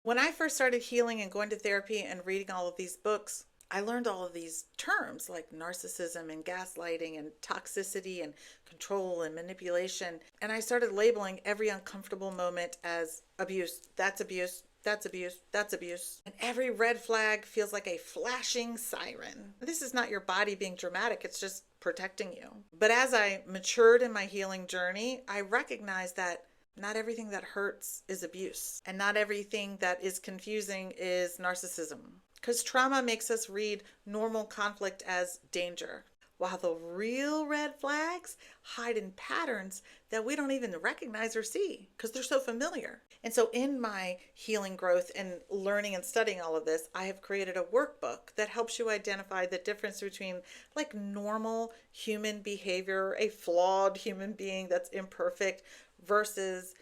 When I first started healing and going to therapy and reading all of these books, I learned all of these terms like narcissism and gaslighting and toxicity and control and manipulation. And I started labeling every uncomfortable moment as abuse. That's abuse. That's abuse. That's abuse. And every red flag feels like a flashing siren. This is not your body being dramatic, it's just protecting you. But as I matured in my healing journey, I recognized that not everything that hurts is abuse, and not everything that is confusing is narcissism. Because trauma makes us read normal conflict as danger, while the real red flags hide in patterns that we don't even recognize or see because they're so familiar. And so, in my healing growth and learning and studying all of this, I have created a workbook that helps you identify the difference between like normal human behavior, a flawed human being that's imperfect, versus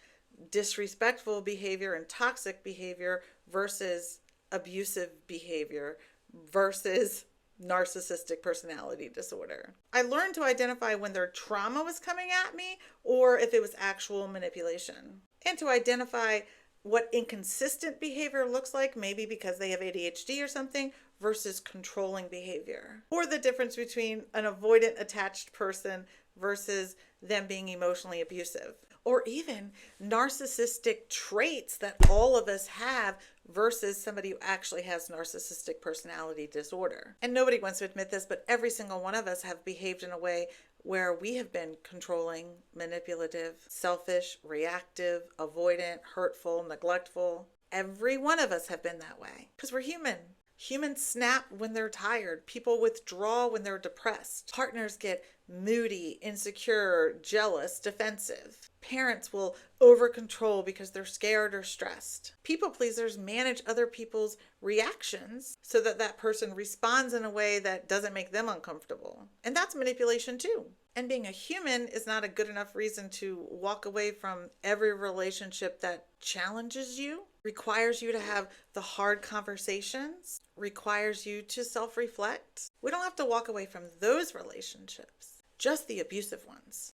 disrespectful behavior and toxic behavior, versus abusive behavior, versus narcissistic personality disorder. I learned to identify when their trauma was coming at me or if it was actual manipulation, and to identify what inconsistent behavior looks like, maybe because they have ADHD or something, versus controlling behavior, or the difference between an avoidant attached person versus them being emotionally abusive, or even narcissistic traits that all of us have versus somebody who actually has narcissistic personality disorder. And nobody wants to admit this, but every single one of us have behaved in a way where we have been controlling, manipulative, selfish, reactive, avoidant, hurtful, neglectful. Every one of us have been that way because we're human. Humans snap when they're tired. People withdraw when they're depressed. Partners get moody, insecure, jealous, defensive. Parents will over control because they're scared or stressed. People pleasers manage other people's reactions so that that person responds in a way that doesn't make them uncomfortable. And that's manipulation too. And being a human is not a good enough reason to walk away from every relationship that challenges you, requires you to have the hard conversations, requires you to self-reflect. We don't have to walk away from those relationships, just the abusive ones.